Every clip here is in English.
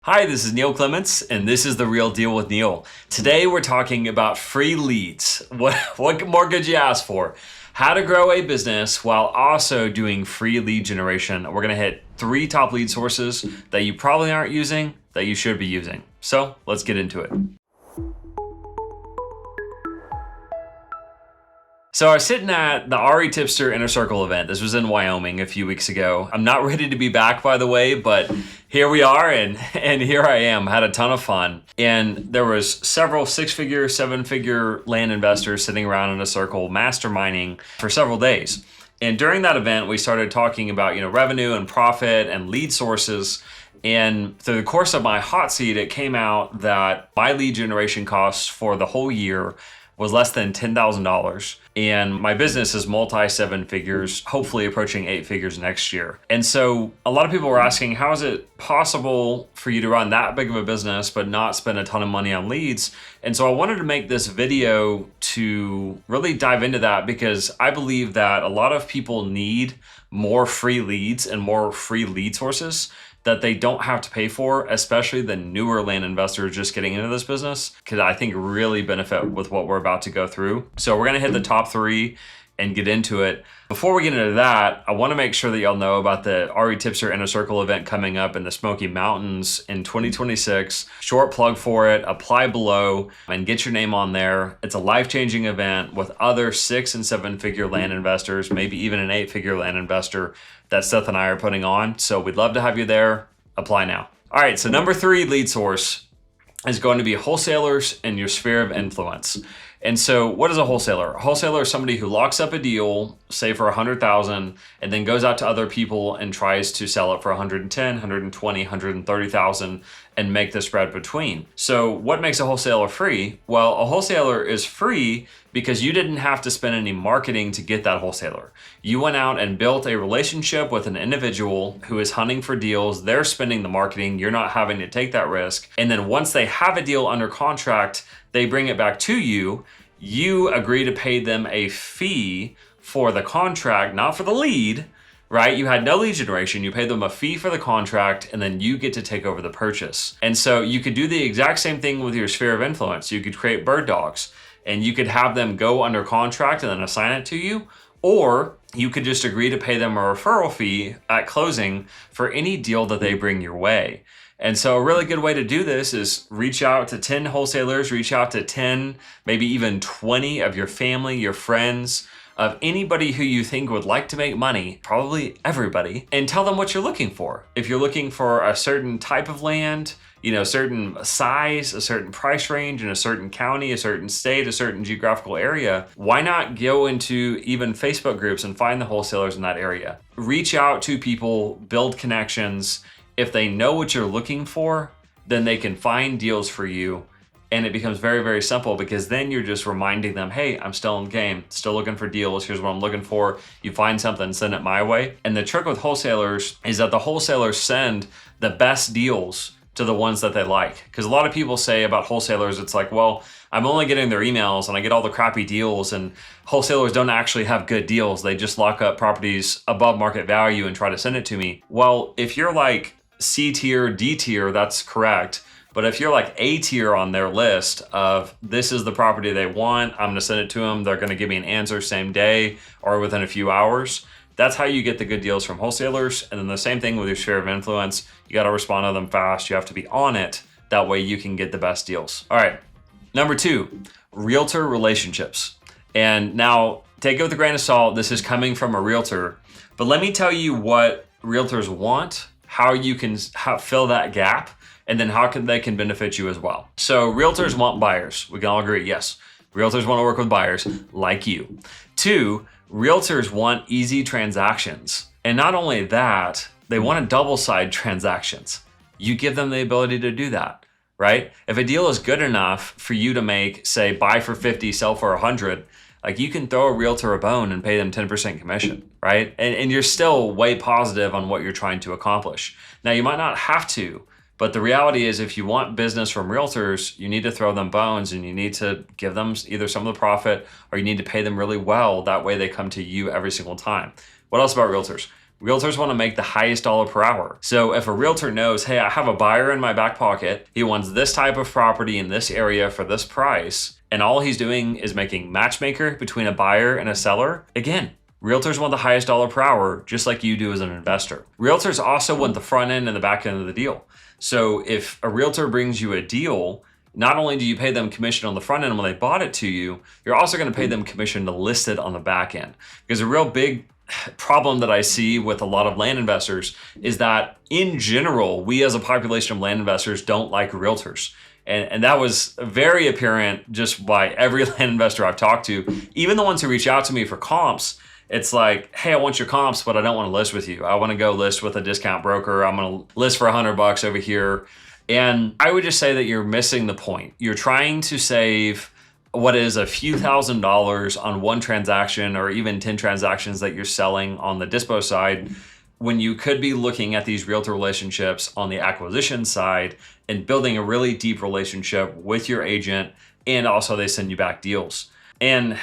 Hi, this is Neil Clements, and this is The Real Deal with Neil. Today we're talking about free leads. What more could you ask for? How to grow a business while also doing free lead generation. We're gonna hit 3 top lead sources that you probably aren't using that you should be using. So let's get into it. So I was sitting at the REtipster Inner Circle event. This was in Wyoming a few weeks ago. I'm not ready to be back, by the way, but here we are, and here I am. Had a ton of fun. And there was several 6-figure, 7-figure land investors sitting around in a circle masterminding for several days. And during that event, we started talking about, revenue and profit and lead sources. And through the course of my hot seat, it came out that my lead generation costs for the whole year was less than $10,000. And my business is multi-7 figures, hopefully approaching 8 figures next year. And so a lot of people were asking, how is it possible for you to run that big of a business but not spend a ton of money on leads? And so I wanted to make this video to really dive into that, because I believe that a lot of people need more free leads and more free lead sources that they don't have to pay for, especially the newer land investors just getting into this business, could, I think, really benefit with what we're about to go through. So we're gonna hit the top 3 and get into it. Before we get into that, I wanna make sure that y'all know about the REtipster Inner Circle event coming up in the Smoky Mountains in 2026. Short plug for it, apply below and get your name on there. It's a life-changing event with other 6- and 7-figure land investors, maybe even an 8-figure land investor that Seth and I are putting on. So we'd love to have you there. Apply now. All right, so number 3 lead source is going to be wholesalers in your sphere of influence. And so what is a wholesaler? A wholesaler is somebody who locks up a deal, say for $100,000, and then goes out to other people and tries to sell it for $110,000, $120,000, $130,000 and make the spread between. So what makes a wholesaler free? Well, a wholesaler is free because you didn't have to spend any marketing to get that wholesaler. You went out and built a relationship with an individual who is hunting for deals. They're spending the marketing. You're not having to take that risk. And then once they have a deal under contract, they bring it back to you. You agree to pay them a fee for the contract, not for the lead, right? You had no lead generation. You paid them a fee for the contract, and then you get to take over the purchase. And so you could do the exact same thing with your sphere of influence. You could create bird dogs, and you could have them go under contract and then assign it to you. Or you could just agree to pay them a referral fee at closing for any deal that they bring your way. And so a really good way to do this is reach out to 10 wholesalers, reach out to 10, maybe even 20 of your family, your friends, of anybody who you think would like to make money, probably everybody, and tell them what you're looking for. If you're looking for a certain type of land, certain size, a certain price range in a certain county, a certain state, a certain geographical area, why not go into even Facebook groups and find the wholesalers in that area? Reach out to people, build connections. If they know what you're looking for, then they can find deals for you. And it becomes very, very simple, because then you're just reminding them, hey, I'm still in the game, still looking for deals. Here's what I'm looking for. You find something, send it my way. And the trick with wholesalers is that the wholesalers send the best deals to the ones that they like. Because a lot of people say about wholesalers, it's like, well, I'm only getting their emails and I get all the crappy deals, and wholesalers don't actually have good deals. They just lock up properties above market value and try to send it to me. Well, if you're like C tier, D tier, that's correct. But if you're like A tier on their list of this is the property they want, I'm gonna send it to them, they're gonna give me an answer same day or within a few hours, that's how you get the good deals from wholesalers. And then the same thing with your sphere of influence. You gotta respond to them fast. You have to be on it. That way you can get the best deals. All right, number 2, realtor relationships. And now take it with a grain of salt. This is coming from a realtor, but let me tell you what realtors want, how you can fill that gap, and then how they can benefit you as well. So realtors want buyers. We can all agree, yes. Realtors want to work with buyers like you. 2, realtors want easy transactions. And not only that, they want double-side transactions. You give them the ability to do that, right? If a deal is good enough for you to make, say, buy for 50, sell for 100, like you can throw a realtor a bone and pay them 10% commission, right? And you're still way positive on what you're trying to accomplish. Now, you might not have to, but the reality is if you want business from realtors, you need to throw them bones and you need to give them either some of the profit or you need to pay them really well. That way they come to you every single time. What else about realtors? Realtors want to make the highest dollar per hour. So if a realtor knows, hey, I have a buyer in my back pocket, he wants this type of property in this area for this price, and all he's doing is making matchmaker between a buyer and a seller, again, realtors want the highest dollar per hour, just like you do as an investor. Realtors also want the front end and the back end of the deal. So if a realtor brings you a deal, not only do you pay them commission on the front end when they bought it to you, you're also going to pay them commission to list it on the back end. Because a real big problem that I see with a lot of land investors is that in general, we as a population of land investors don't like realtors. And that was very apparent just by every land investor I've talked to, even the ones who reach out to me for comps. It's like, hey, I want your comps, but I don't want to list with you. I want to go list with a discount broker. I'm going to list for $100 over here. And I would just say that you're missing the point. You're trying to save what is a few $1,000s on one transaction or even 10 transactions that you're selling on the dispo side, when you could be looking at these realtor relationships on the acquisition side and building a really deep relationship with your agent. And also they send you back deals. And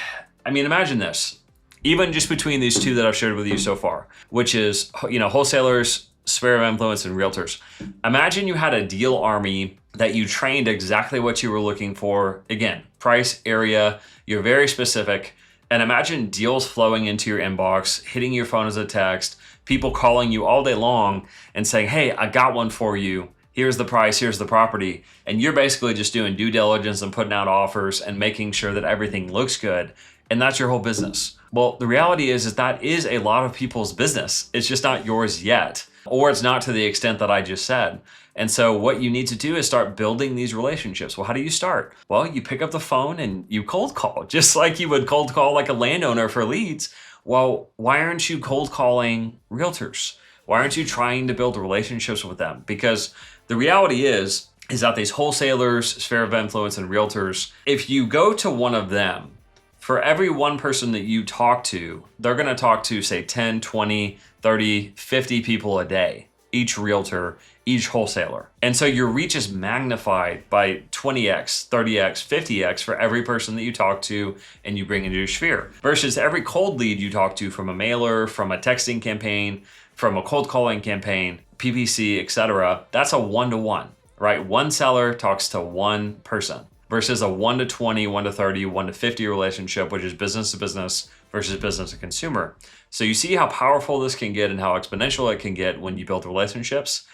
I mean, imagine this. Even just between these two that I've shared with you so far, which is, wholesalers, sphere of influence, and realtors. Imagine you had a deal army that you trained exactly what you were looking for. Again, price, area, you're very specific. And imagine deals flowing into your inbox, hitting your phone as a text, people calling you all day long and saying, hey, I got one for you. Here's the price, here's the property. And you're basically just doing due diligence and putting out offers and making sure that everything looks good. And that's your whole business. Well, the reality is that is a lot of people's business. It's just not yours yet, or it's not to the extent that I just said. And so what you need to do is start building these relationships. Well, how do you start? Well, you pick up the phone and you cold call, just like you would cold call like a landowner for leads. Well, why aren't you cold calling realtors? Why aren't you trying to build relationships with them? Because the reality is that these wholesalers, sphere of influence, and realtors, if you go to one of them, for every one person that you talk to, they're going to talk to, say, 10, 20, 30, 50 people a day, each realtor, each wholesaler. And so your reach is magnified by 20x, 30x, 50x for every person that you talk to and you bring into your sphere, versus every cold lead you talk to from a mailer, from a texting campaign, from a cold calling campaign, PPC, etc. That's a one-to-one, right? One seller talks to one person, versus a 1 to 20, 1 to 30, 1 to 50 relationship, which is business to business versus business to consumer. So you see how powerful this can get and how exponential it can get when you build relationships.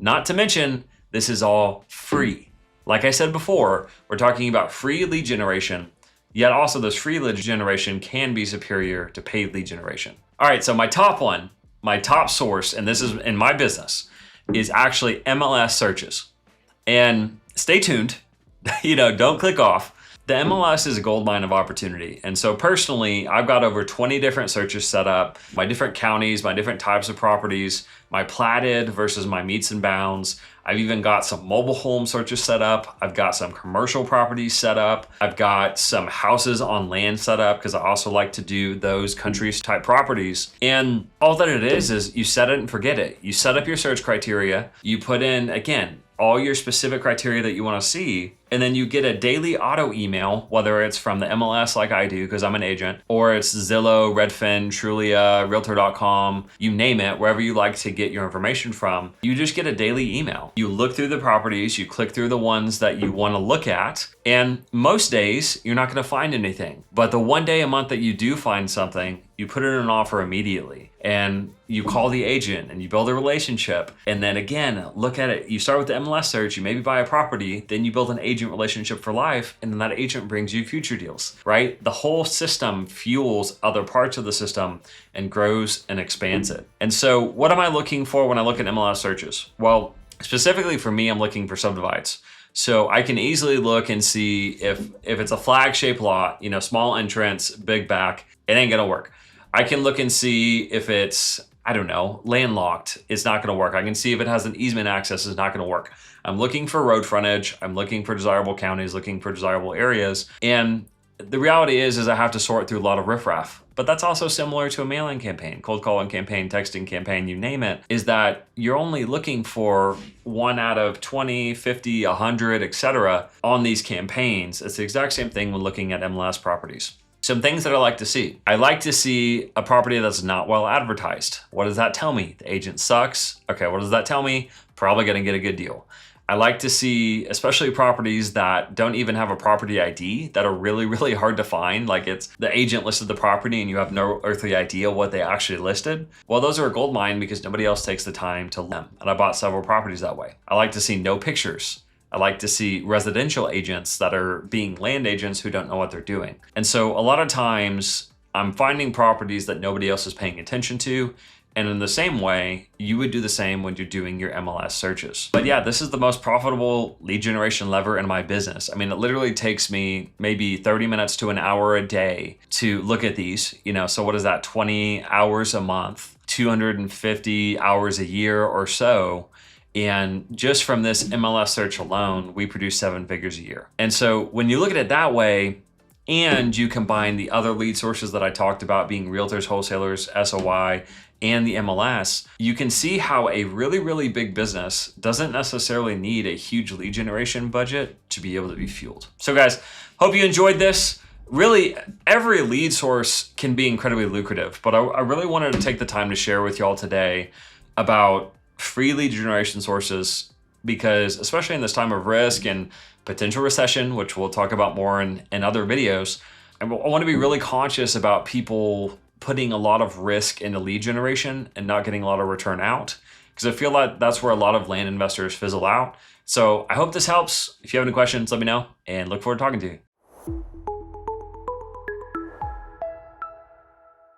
Not to mention, this is all free. Like I said before, we're talking about free lead generation, yet also this free lead generation can be superior to paid lead generation. All right, so my top source, and this is in my business, is actually MLS searches. And stay tuned. Don't click off. The MLS is a goldmine of opportunity. And so personally, I've got over 20 different searches set up, my different counties, my different types of properties, my platted versus my meets and bounds. I've even got some mobile home searches set up. I've got some commercial properties set up. I've got some houses on land set up because I also like to do those country type properties. And all that it is you set it and forget it. You set up your search criteria. You put in, again, all your specific criteria that you want to see, and then you get a daily auto email, whether it's from the MLS like I do because I'm an agent, or it's Zillow, Redfin, Trulia, Realtor.com, you name it, wherever you like to get your information from. You just get a daily email. You look through the properties, you click through the ones that you want to look at, and most days you're not going to find anything. But the one day a month that you do find something, you put in an offer immediately and you call the agent and you build a relationship. And then again, look at it. You start with the MLS search, you maybe buy a property, then you build an agent relationship for life. And then that agent brings you future deals, right? The whole system fuels other parts of the system and grows and expands it. And so what am I looking for when I look at MLS searches? Well, specifically for me, I'm looking for subdivides. So I can easily look and see if it's a flag shaped lot, small entrance, big back, it ain't gonna work. I can look and see if it's, landlocked, it's not gonna work. I can see if it has an easement access, it's not gonna work. I'm looking for road frontage, I'm looking for desirable counties, looking for desirable areas. And the reality is I have to sort through a lot of riffraff. But that's also similar to a mailing campaign, cold calling campaign, texting campaign, you name it, is that you're only looking for 1 out of 20, 50, 100, etc. on these campaigns. It's the exact same thing when looking at MLS properties. Some things that I like to see. I like to see a property that's not well advertised. What does that tell me? The agent sucks. Okay, what does that tell me? Probably gonna get a good deal. I like to see, especially properties that don't even have a property ID, that are really, really hard to find. Like it's the agent listed the property and you have no earthly idea what they actually listed. Well, those are a gold mine because nobody else takes the time to look them. And I bought several properties that way. I like to see no pictures. I like to see residential agents that are being land agents who don't know what they're doing. And so a lot of times I'm finding properties that nobody else is paying attention to. And in the same way, you would do the same when you're doing your MLS searches. But yeah, this is the most profitable lead generation lever in my business. I mean, it literally takes me maybe 30 minutes to an hour a day to look at these, so what is that? 20 hours a month, 250 hours a year or so. And just from this MLS search alone, we produce 7 figures a year. And so when you look at it that way, and you combine the other lead sources that I talked about being realtors, wholesalers, SOI, and the MLS, you can see how a really, really big business doesn't necessarily need a huge lead generation budget to be able to be fueled. So guys, hope you enjoyed this. Really, every lead source can be incredibly lucrative, but I really wanted to take the time to share with y'all today about free lead generation sources, because especially in this time of risk and potential recession, which we'll talk about more in other videos, I want to be really conscious about people putting a lot of risk into lead generation and not getting a lot of return out, because I feel like that's where a lot of land investors fizzle out. So I hope this helps. If you have any questions, let me know and look forward to talking to you.